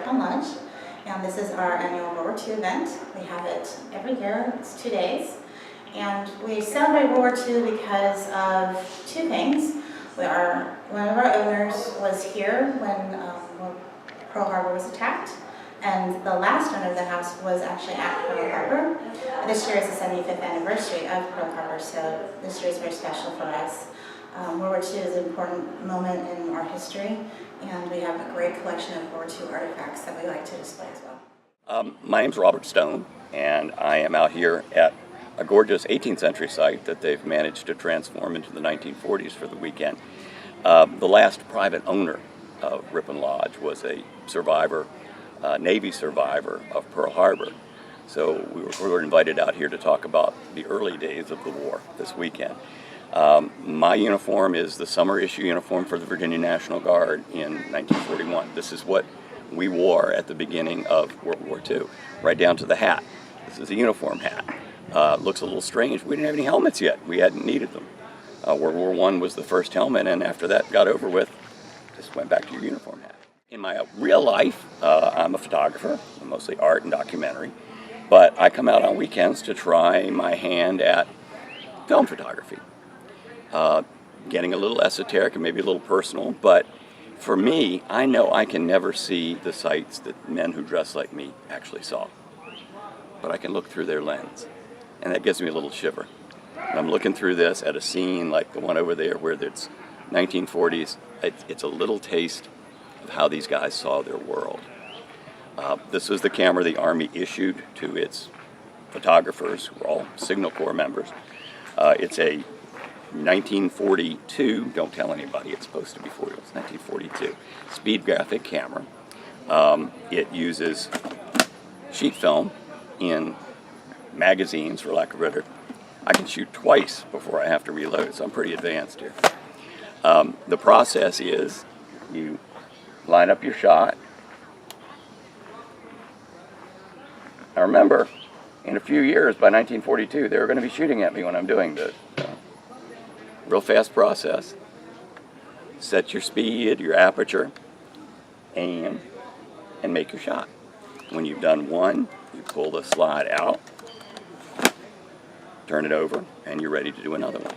Rippon Lodge, and this is our annual World War II event. We have it every year. It's 2 days, and we celebrate World War II because of two things. One of our owners was here when Pearl Harbor was attacked, and the last owner of the house was actually at Pearl Harbor. This year is the 75th anniversary of Pearl Harbor, so this year is very special for us. World War II is an important moment in our history, and we have a great collection of World War II artifacts that we like to display as well. My name's Robert Stone, and I am out here at a gorgeous 18th century site that they've managed to transform into the 1940s for the weekend. The last private owner of Rippon Lodge was a survivor, Navy survivor of Pearl Harbor. So we were invited out here to talk about the early days of the war this weekend. My uniform is the summer issue uniform for the Virginia National Guard in 1941. This is what we wore at the beginning of World War II, right down to the hat. This is a uniform hat. Looks a little strange. We didn't have any helmets yet. We hadn't needed them. World War I was the first helmet, and after that got over with, just went back to your uniform hat. In my real life, I'm a photographer, mostly art and documentary, but I come out on weekends to try my hand at film photography. Getting a little esoteric and maybe a little personal, but for me, I know I can never see the sights that men who dress like me actually saw. But I can look through their lens, and that gives me a little shiver. And I'm looking through this at a scene like the one over there where it's 1940s. It's a little taste of how these guys saw their world. This was the camera the Army issued to its photographers, who were all Signal Corps members. It's a 1942, don't tell anybody, it's supposed to be 40, it's 1942, speed graphic camera. It uses sheet film in magazines, for lack of a better. I can shoot twice before I have to reload, so I'm pretty advanced here. The process is you line up your shot. I remember in a few years, by 1942, they were going to be shooting at me when I'm doing this. Real fast process. Set your speed, your aperture, aim, and make your shot. When you've done one, you pull the slide out, turn it over, and you're ready to do another one.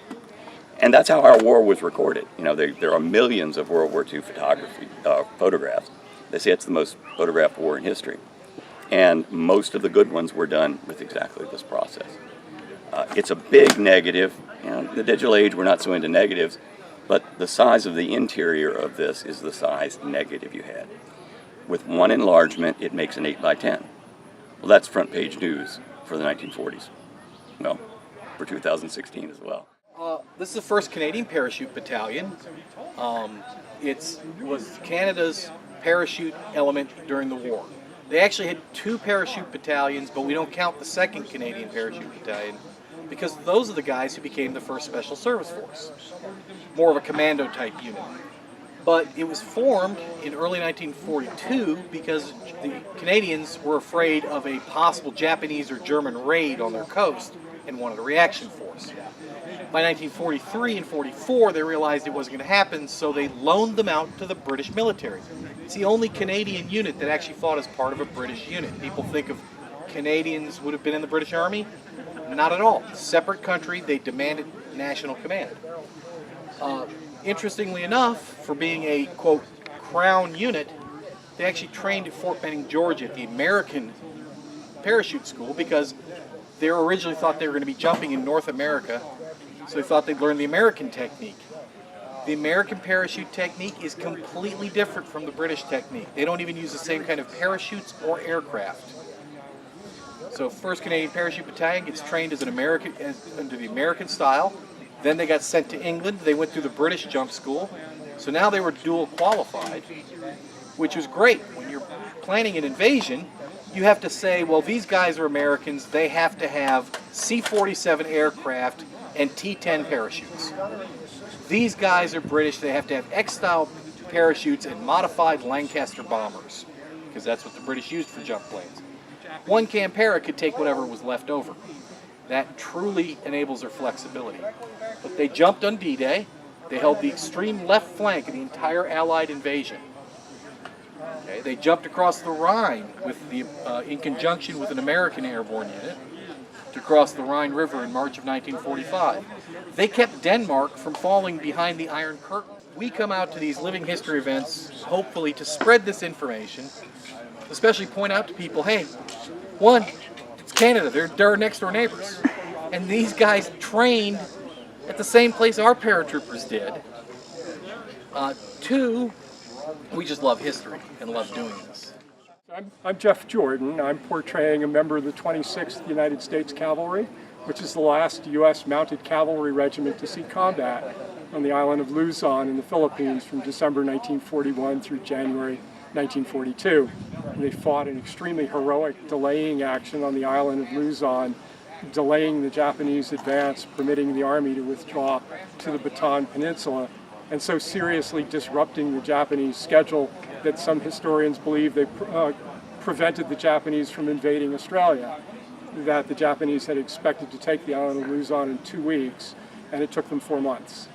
And that's how our war was recorded. You know, there are millions of World War II photographs. They say it's the most photographed war in history. And most of the good ones were done with exactly this process. It's a big negative. You know, the digital age, we're not so into negatives, but the size of the interior of this is the size negative you had. With one enlargement, it makes an 8 by 10. Well, that's front page news for the 1940s. Well, for 2016 as well. This is the 1st Canadian Parachute Battalion. It was Canada's parachute element during the war. They actually had 2 parachute battalions, but we don't count the 2nd Canadian Parachute Battalion because those are the guys who became the 1st Special Service Force. More of a commando type unit. But it was formed in early 1942 because the Canadians were afraid of a possible Japanese or German raid on their coast and wanted a reaction force. By 1943 and 44, they realized it wasn't going to happen, so they loaned them out to the British military. It's the only Canadian unit that actually fought as part of a British unit. People think of Canadians would have been in the British Army. Not at all. Separate country, they demanded national command. Interestingly enough, for being a, quote, crown unit, they actually trained at Fort Benning, Georgia at the American Parachute School because they originally thought they were going to be jumping in North America, so they thought they'd learn the American technique. The American parachute technique is completely different from the British technique. They don't even use the same kind of parachutes or aircraft. So 1st Canadian Parachute Battalion gets trained as under the American style. Then they got sent to England. They went through the British jump school. So now they were dual qualified, which was great. When you're planning an invasion, you have to say, well, these guys are Americans. They have to have C-47 aircraft and T-10 parachutes. These guys are British. They have to have X-style parachutes and modified Lancaster bombers, because that's what the British used for jump planes. One Canberra could take whatever was left over. That truly enables their flexibility. But they jumped on D-Day. They held the extreme left flank of the entire Allied invasion. Okay, they jumped across the Rhine in conjunction with an American airborne unit to cross the Rhine River in March of 1945. They kept Denmark from falling behind the Iron Curtain. We come out to these living history events, hopefully to spread this information, especially point out to people, hey, one, it's Canada, they're our next door neighbors. And these guys trained at the same place our paratroopers did. Two, we just love history and love doing this. I'm Jeff Jordan. I'm portraying a member of the 26th United States Cavalry, which is the last U.S. mounted cavalry regiment to see combat on the island of Luzon in the Philippines from December 1941 through January 1942. And they fought an extremely heroic delaying action on the island of Luzon, delaying the Japanese advance, permitting the army to withdraw to the Bataan Peninsula, and so seriously disrupting the Japanese schedule that some historians believe they prevented the Japanese from invading Australia, that the Japanese had expected to take the island of Luzon in 2 weeks, and it took them 4 months,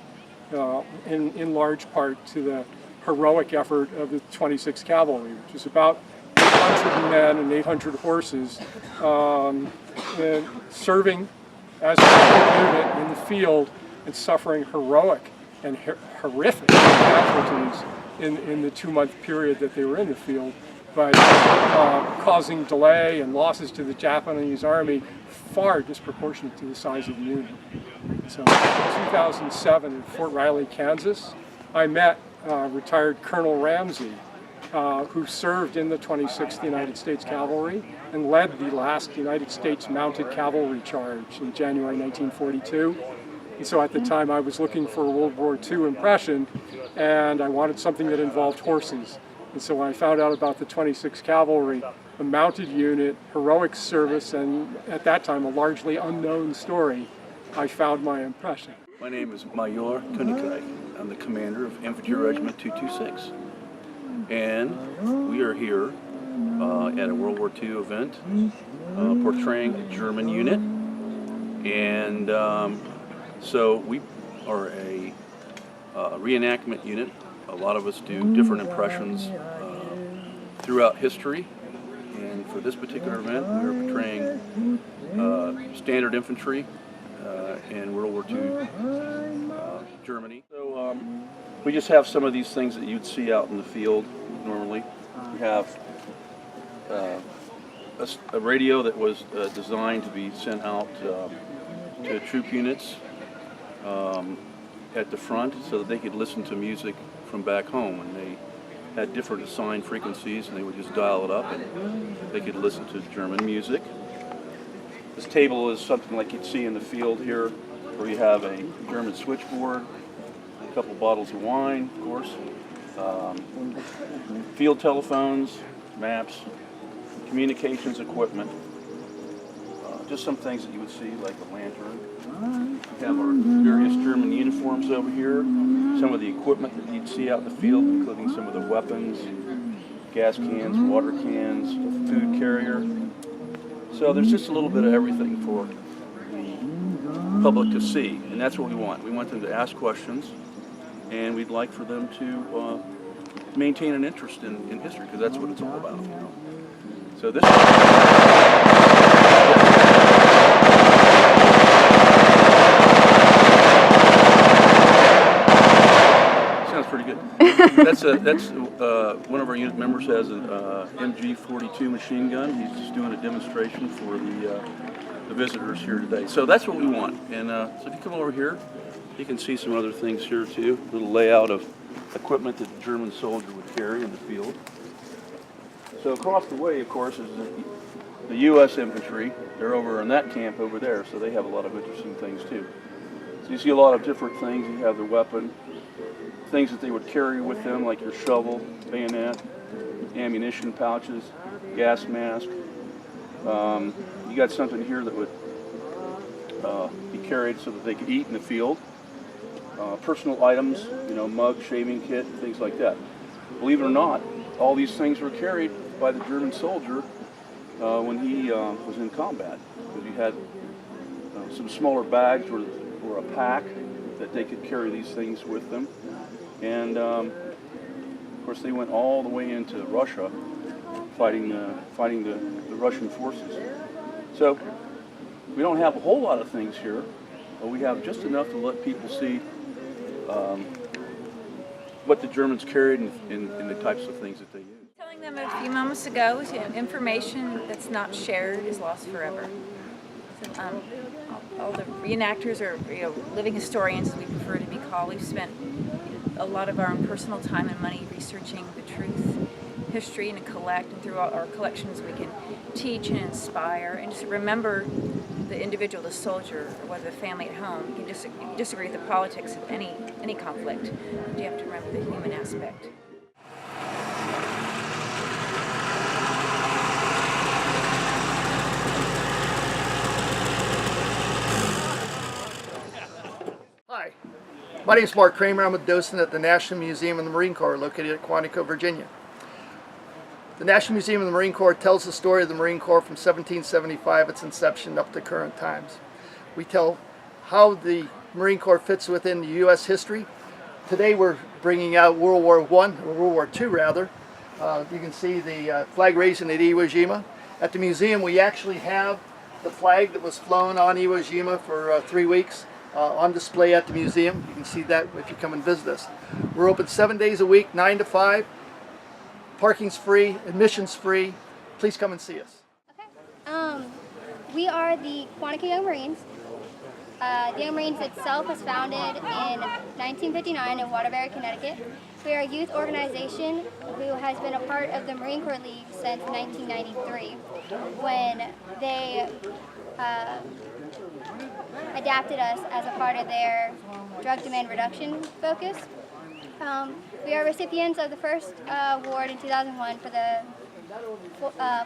in large part to the heroic effort of the 26th Cavalry, which is about 800 men and 800 horses serving as a unit in the field and suffering heroic and horrific casualties in the 2-month period that they were in the field, but causing delay and losses to the Japanese army far disproportionate to the size of the unit. So in 2007 in Fort Riley, Kansas, I met retired Colonel Ramsey, who served in the 26th United States Cavalry and led the last United States mounted cavalry charge in January 1942. And so at the time I was looking for a World War II impression, and I wanted something that involved horses. And so when I found out about the 26th Cavalry, a mounted unit, heroic service, and at that time a largely unknown story, I found my impression. My name is Major Kunikai. I'm the commander of Infantry Regiment 226. And we are here at a World War II event portraying a German unit. And so we are a reenactment unit. A lot of us do different impressions throughout history. And for this particular event, we are portraying standard infantry in World War II Germany. So we just have some of these things that you'd see out in the field normally. We have a radio that was designed to be sent out to troop units at the front so that they could listen to music from back home, and they had different assigned frequencies, and they would just dial it up and they could listen to German music. This table is something like you'd see in the field here, where you have a German switchboard, a couple bottles of wine, of course, field telephones, maps, communications equipment, just some things that you would see like a lantern. We have our various German uniforms over here, some of the equipment that you'd see out in the field, including some of the weapons, gas cans, water cans, a food carrier. So there's just a little bit of everything for the public to see, and that's what we want. We want them to ask questions, and we'd like for them to maintain an interest in history, because that's what it's all about. So this sounds pretty good. That's one of our unit members has an MG-42 machine gun. He's just doing a demonstration for the visitors here today. So that's what we want. And so if you come over here, you can see some other things here too. A little layout of equipment that the German soldier would carry in the field. So across the way, of course, is the U.S. infantry. They're over in that camp over there, so they have a lot of interesting things too. So you see a lot of different things. You have their weapon, things that they would carry with them, like your shovel, bayonet, ammunition pouches, gas mask. You got something here that would be carried so that they could eat in the field. Personal items, you know, mug, shaving kit, things like that. Believe it or not, all these things were carried by the German soldier when he was in combat. Because you had some smaller bags or a pack that they could carry these things with them. And course, they went all the way into Russia, fighting the Russian forces. So we don't have a whole lot of things here, but we have just enough to let people see what the Germans carried and the types of things that they used. Telling them a few moments ago, information that's not shared is lost forever. So, all the reenactors or living historians, as we prefer to be called, we've spent a lot of our own personal time and money researching the truth, history, and collect. And through our collections, we can teach and inspire, and just remember the individual, the soldier, or whether the family at home. You can disagree with the politics of any conflict, but you have to remember the human aspect. Hi, my name is Mark Kramer. I'm a docent at the National Museum of the Marine Corps located at Quantico, Virginia. The National Museum of the Marine Corps tells the story of the Marine Corps from 1775, its inception, up to current times. We tell how the Marine Corps fits within the U.S. history. Today we're bringing out World War I, or World War II rather. You can see the flag raising at Iwo Jima. At the museum we actually have the flag that was flown on Iwo Jima for 3 weeks on display at the museum. You can see that if you come and visit us. We're open 7 days a week, 9 to 5. Parking's free, admission's free. Please come and see us. Okay. We are the Quantico Young Marines. The Young Marines itself was founded in 1959 in Waterbury, Connecticut. We are a youth organization who has been a part of the Marine Corps League since 1993, when they adapted us as a part of their drug demand reduction focus. We are recipients of the first award in 2001 for the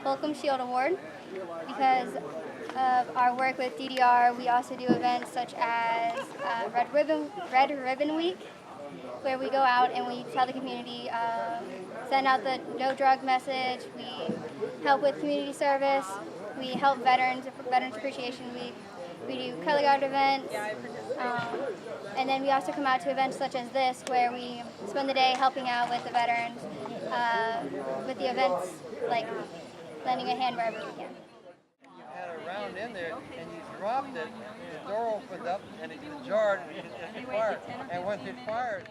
Fulcrum Shield Award. Because of our work with DDR, we also do events such as Red Ribbon Week, where we go out and we tell the community, send out the no drug message, we help with community service, we help Veterans Appreciation Week, we do color guard events, and then we also come out to events such as this, where we spend the day helping out with the veterans, with the events like lending a hand wherever we can. You had a round in there and you dropped it, the door opened up and it was jarred and it fired. And once it fired,